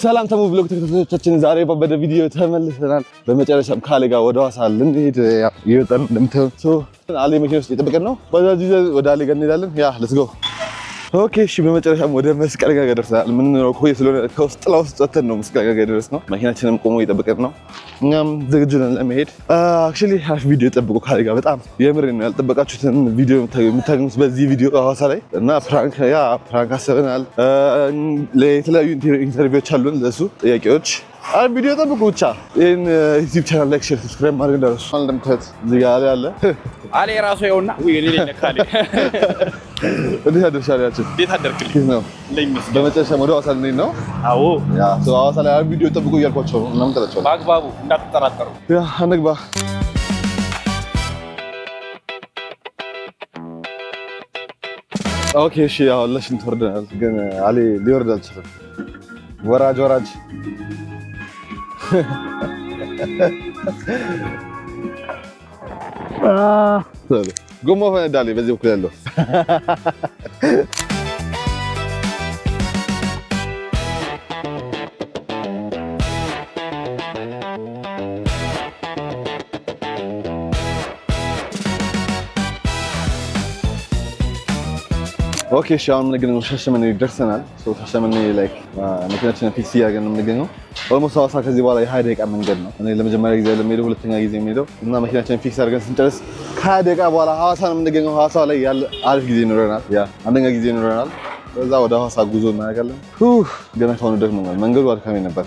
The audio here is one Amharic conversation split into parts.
ሰላም ተሙ ብሎግ ተከታታዮቻችን ዛሬ በበደ ቪዲዮ ተመልሰናል። በመጨረሻም ካሌ ጋር ወደ ሐዋሳ ልንሄድ ይወጣን እንደምታዩት አሌ መኪና ውስጥ እየጠበቀን ነው። በዛዚ ወደ አሌ ጋር እንሄዳለን። ሌትስ ጎ ኦኬ። እሺ በመጨረሻም ወደ መስቀል ጋር ደርሰናል። ምን ነው ኮይ ስለሆነ ከውስጥ ለውስጥ ወጥተን ነው መስቀል ጋር ደረስነው። መኪናችንም ቆሞ እየጠበቀን ነው። እኛም ዝግጁ ነን ለመሄድ። አክቹሊ አሪፍ ቪዲዮ ጠብቁ ካሌ ጋር በጣም የምሬን ነው። ያልጠበቃችሁትን ቪዲዮ የምታገኙት በዚህ ቪዲዮ ሐዋሳ ላይ እና ፕራንክ አሰብናል። ለተለያዩ ኢንተርቪዎች አሉን ለሱ ጥያቄዎች አሪፍ ቪዲዮ ጠብቁ። ብቻ ይሄን ዩቲዩብ ቻናል ላይክ፣ ሼር፣ ሰብስክራይብ ማድረግ እንዳትረሱ። እንደምታዩት እዚህ ጋር አለ አሌ ራሱ ይኸውና ወይ እኔ ነኝ ካሌ እንዴት አደርሻለሁ? ያችን እንዴት አደርክልኝ ነው በመጨረሻ ወደ ሐዋሳ ልንሄድ ነው። አዎ ሐዋሳ ላይ አሪፍ ቪዲዮ ጠብቁ እያልኳቸው ነው። እናንተ ተላችሁ በአግባቡ እንዳትጠራጠሩ። አንግባ ኦኬ። እሺ ያው ለሽንት ወርደናል፣ ግን አሌ ሊወርድ አልቻለም። ወራጅ ጎማ ፈነዳሌ በዚህ በኩል ያለው ኦኬ። እሺ አሁን የምንገኘው ሻሸመኔ ደርሰናል። ሻሸመኔ ላይክ መኪናችንን ፊክስ እያደረግን ነው የምንገኘው። ኦልሞስት ሐዋሳ ከዚህ በኋላ የ20 ደቂቃ መንገድ ነው። እኔ ለመጀመሪያ ጊዜ ለምሄደው ሁለተኛ ጊዜ የምሄደው እና መኪናችንን ፊክስ አድርገን ስንጨርስ ከ20 ደቂቃ በኋላ ሐዋሳ ነው የምንገኘው። ሐዋሳ ላይ ያለ አሪፍ ጊዜ ይኖረናል። አንደኛ ጊዜ ይኖረናል። ከዛ ወደ ሐዋሳ ጉዞ እናደርጋለን። ገና ከሆነ ደክሞናል። መንገዱ አድካሚ ነበር።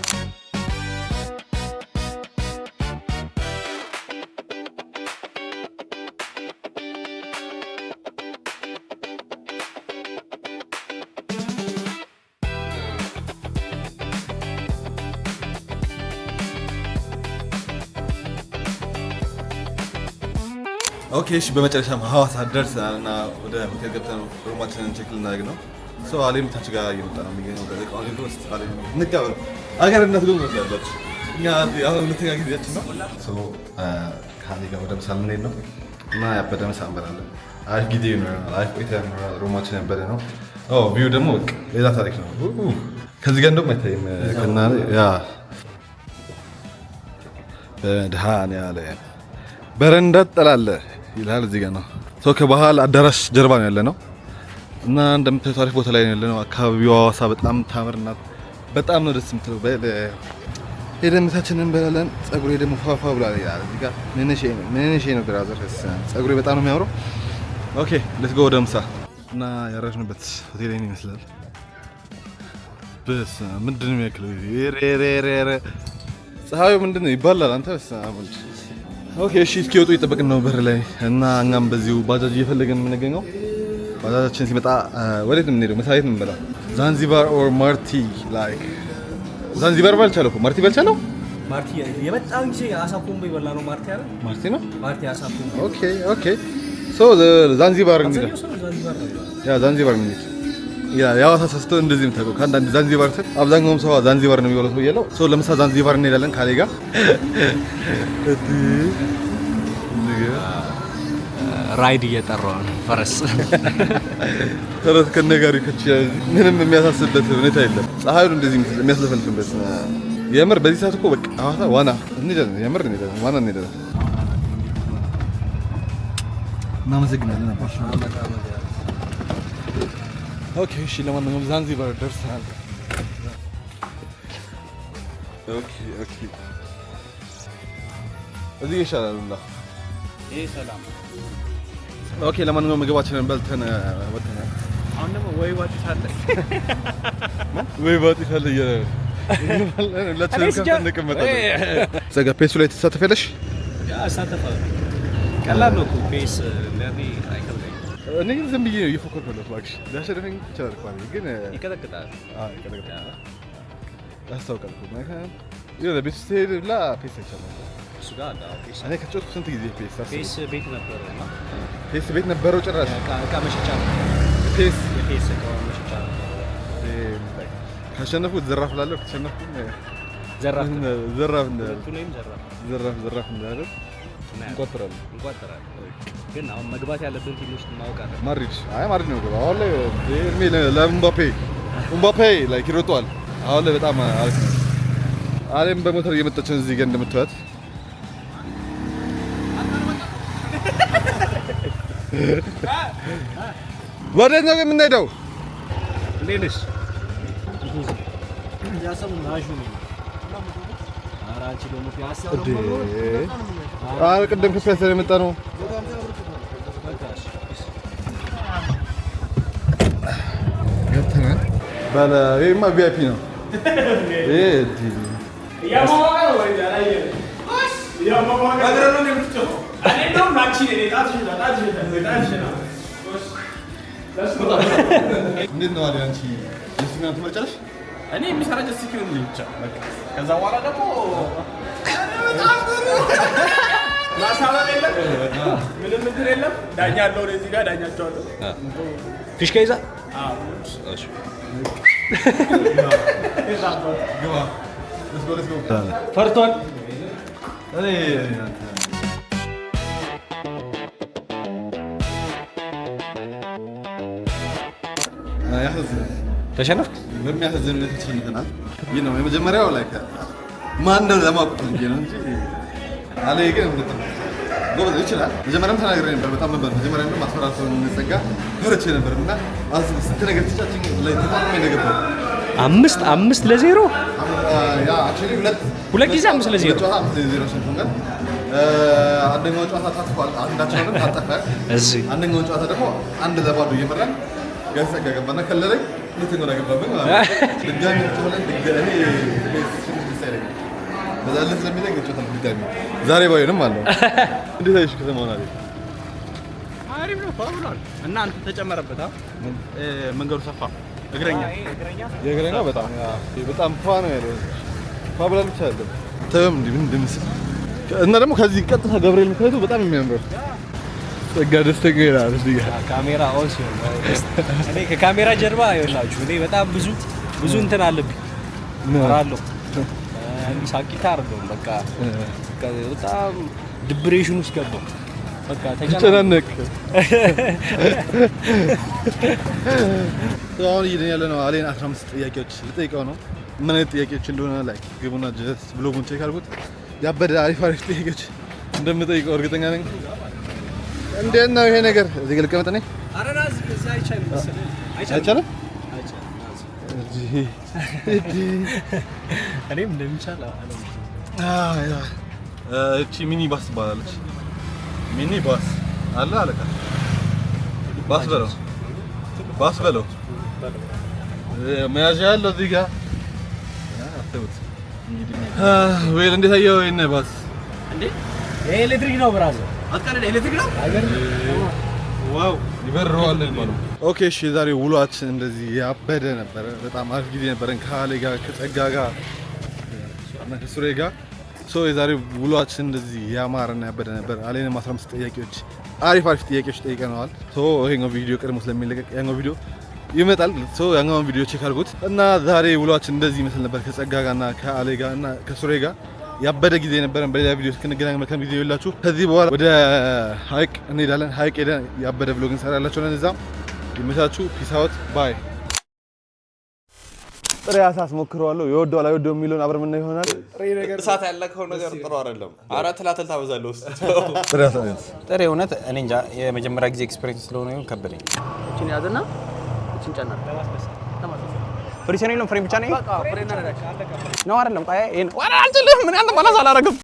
ኦኬ እሺ በመጨረሻም ሐዋሳ ደርሰናል እና ወደ ሆቴል ገብተን ሩማችንን ቼክ ልናደርግ ነው። አሌም ታች ጋር እየመጣ ነው የሚገኘው። ከዚህ ድረስ እንቀበለው አገርነት ግን ያላችሁ እኛ አሁን ሁለተኛ ጊዜያችን ነው። ካሌ ጋር ወደ ምሳ ልንሄድ ነው እና ያበደ ምሳ እንበላለን። አሪፍ ጊዜ ይኖረናል። አሪፍ ቆይታ ይኖረናል። ሩማችን ያበደ ነው። ቪው ደግሞ ሌላ ታሪክ ነው። ከዚህ ጋር እንደውም አይታይም ከእናንተ በመድኃኒዓለም በረንዳ ትጠላለህ ይላል። እዚህ ጋር ነው ከባህል አዳራሽ ጀርባ ነው ያለ ነው እና እንደምታዩት አሪፍ ቦታ ላይ ነው ያለ ነው። አካባቢው ሐዋሳ በጣም ታምርና በጣም ነው ደስ የምትለው። ሄደን ምሳችንን እንበላለን። ፀጉሬ ደግሞ ፋፋ ብሏል ይላል። እዚህ ጋር ምንሽ ነው ብራዘር፣ ፀጉሬ በጣም ነው የሚያምረው። ኦኬ ሌትስ ጎ ወደ ምሳ እና ያረፍንበት ሆቴል ላይ ይመስላል። በስ ምንድን ነው የሚያክለው? ፀሐዩ ምንድን ነው ይባላል? አንተ በስ ኦኬ እሺ እስኪወጡ እየጠበቅን ነው በር ላይ እና እኛም በዚሁ ባጃጅ እየፈለግን የምንገኘው። ባጃጃችን ሲመጣ ወዴት ነው የምንሄደው? ምሳ ቤት ነው የምንበላው። ዛንዚባር ኦር ማርቲ ላይክ ዛንዚባር ባልቻለው እኮ ማርቲ ባልቻለው ማርቲ የበጣም ጊዜ አሳኮምቦ ይበላ ነው። ማርቲ አይደል? ማርቲ ነው። ማርቲ አሳኮምቦ ኦኬ ዛንዚባር እንግዲህ ዛንዚባር እንግዲህ የሐዋሳ ሰስቶ እንደዚህ የምታውቀው ከአንዳንድ ዛንዚባር ስል አብዛኛውም ሰው ዛንዚባር ነው የሚበለው ብያለሁ። ለምሳ ዛንዚባር እንሄዳለን ካሌ ጋር ራይድ እየጠራው ነው። ፈረስ ከነጋሪ ምንም የሚያሳስብበት ሁኔታ የለም። ፀሐዩ እንደዚህ የሚያስለፈልፍበት የምር በዚህ ሰዓት እኮ በቃ ሐዋሳ ዋና እንሄዳለን። የምር እንሄዳለን፣ ዋና እንሄዳለን። እናመሰግናለን አባሽ። ኦኬ እሺ ለማንኛውም ዛንዚባር ደርሰናል። ኦኬ እዚህ ይሻላል እና ይሄ ሰላም። ኦኬ ለማንኛውም ምግባችንን በልተን ወጥተናል። አሁን ደግሞ ወይ ባጢስ አለ ዘጋ ፔሱ ላይ ትሳተፊያለሽ? እሳተፋለሁ። ቀላል ነው እኮ ፔስ ለኔ አይከብደኝም። እኔ ዝም ብዬ ነው እየፎከርኩ ያለሁት። እባክሽ ሊያሸንፈኝ ይችላል እኮ ግን ይቀጠቅጣል። ይቀጠቅጣል ያስታውቃል እኮ የሆነ ቤት ውስጥ ሄድ ብላ ፔስ አይቻልም እሱ ጋር አለ። ፔስ እኔ ከጮትኩ ስንት ጊዜ ፔስ ቤት ነበረው እና ፔስ ቤት ነበረው ጭራሽ እቃ መሸጫ ነው። ፔስ እቃ መሸጫ ነው። ካሸነፍኩት ዘራፍ እላለሁ፣ ከተሸነፍኩት ዘራፍ እንዳለ እንቆጥራለን። ግን አሁን መግባት ያለብን ቲም ውስጥ ማወቅ አለ። ማድሪድ ነው። አሁን ላይ እድሜ ለኤምባፔ ላይክ ይሮጣል። አሁን ላይ በጣም አሪፍ ነው። አለም በሞተር እየመጣች ነው እዚህ ጋር እንደምትዋት ወዴት ነው የምንሄደው? ሌሊስ ቅድም ከፒያሳ የመጣ ነው። ገብተናል። ይሄማ ቪአይፒ ነው። እንዴት ነው አለ አንቺ የስና ትመርጫለሽ? እኔ የሚሰራ ጀስት ሲኪዩር ነው ብቻ በቃ። ከዛ በኋላ ደግሞ ማሳባብ የለም ምንም እንትን የለም። ዳኛ አለው እዚህ ጋር ዳኛቸው አለው። ፊሽካ ይዛ እሺ ፈርቷል። ተሸነፍክ? በሚያሳዝን ሁኔታ ተሸንፈናል። ይህ ነው የመጀመሪያው ላይ ማን ነው ለማወቅ ፈልጌ ነው እንጂ አለ ግን ጎበዝ ይችላል። መጀመሪያም ተናግሬ ነበር። በጣም ነበር መጀመሪያ እንደውም ማስፈራራት ነው የሚዘጋ ፈርቼ ነበር እና ስንት ነገር ተጫጭኝ ላይ ተጣጣመኝ ነገር ነው 5-0 ያ አክቹሊ ሁለት ጊዜ 5-0 ጨዋታ 5-0 ሽንፈን አንደኛው ጨዋታ ታጥፏል። አንዳችንም ታጠፈ። እዚህ አንደኛው ጨዋታ ደግሞ 1-0 እየመራን ያሰጋ ገባና ከለለኝ ሁለተኛው ላይ ገባብኝ ማለት ነው። ድጋሚ ተሆነ ድጋሚ በዛለት ለሚለኝ ጨዋታ ድጋሚ ዛሬ ባይሆንም አለ እንዴት አይሽ ከተማው ነው አሪፍ ነው ፋውሏል እና አንተ ተጨመረበት መንገዱ ሰፋ እግረኛ በጣም ፋ ነው ያለው ፋብላ ብቻ አይደለም ተም እንዴ ምን እንደምስል እና ደግሞ ከዚህ ቀጥታ ገብርኤል ምክንያቱ በጣም የሚያምር ጸጋ ደስተኛ ይላል እዚህ ጋር ካሜራ ኦን ሲሆን እኔ ከካሜራ ጀርባ ይኸውላችሁ እኔ በጣም ብዙ እንትን አለብኝ እራለሁ ሳቂታ አይደለም በቃ በጣም ዲፕሬሽን ውስጥ ገባሁ በቃ ተጨናነቅ አሁን እየደን ያለ ነው አሌን 15 ጥያቄዎች ልጠይቀው ነው ምን አይነት ጥያቄዎች እንደሆነ ላይክ ግቡና ጀስት ብሎጉን ቼክ አድርጉት ያበደ አሪፍ ጥያቄዎች እንደምጠይቀው እርግጠኛ ነኝ እንዴት ነው ይሄ ነገር እዚህ ጋር ልቀመጥ ነኝ አረና እዚህ አይቻልም መሰለኝ አይቻልም እኔም እንደሚቻል እቺ ሚኒ ባስ ትባላለች ሚኒ ባስ አለ አለካ ባስ በለው መያዣ ያለው እዚህ ጋር አትቡት ወይ እንዴት አየው ይሄን ባስ እንዴ ኤሌክትሪክ ነው ብራዘር አትቀር ኤሌክትሪክ ነው ዋው ይበረዋል ማለት ኦኬ እሺ ዛሬ ውሏችን እንደዚህ ያበደ ነበር በጣም አሪፍ ጊዜ ነበረን ከአሌ ጋር ከጸጋ ጋር እና ከሱሬ ጋር የዛሬ ውሏችን እንደዚህ ያማረና ያበደ ነበር አሌንም 15 ጥያቄዎች አሪፍ ጥያቄዎች ጠይቀናል ይሄኛው ቪዲዮ ቀድሞ ስለሚለቀቅ ያኛው ቪዲዮ ይመጣል ያኛውን ቪዲዮ ቼክ አድርጉት እና ዛሬ ውሏችን እንደዚህ ይመስል ነበር ከጸጋ ጋርና ከአሌ ጋር እና ከሱሬ ጋር ያበደ ጊዜ ነበረን በሌላ ቪዲዮ እስክንገናኝ መልካም ጊዜ ይላችሁ ከዚህ በኋላ ወደ ሀይቅ እንሄዳለን ሀይቅ ሄደን ያበደ ብሎግ እንሰራላችኋለን እዛም ይመቻችሁ ፒስ አውት ባይ ጥሬ አሳ አስሞክረዋለሁ ይወደዋል አይወደውም የሚለውን አብረን ምን ይሆናል ጥሬ ነገር እሳት ያለከው ነገር ጥሩ አይደለም አራት ላተል ታበዛለህ ውስጥ ጥሬ አሳ ጥሬ እውነት እኔ እንጃ የመጀመሪያ ጊዜ ኤክስፒሪየንስ ስለሆነ ይሁን ከበደኝ እቺን ያዘና እቺን ጨና ፍሪ ሰኔ ነው ፍሬም ብቻ ነው በቃ ፍሬና ነው አይደለም ቆይ ይሄን ወራ አልችልም ምን አንተ ባላስ አላረግም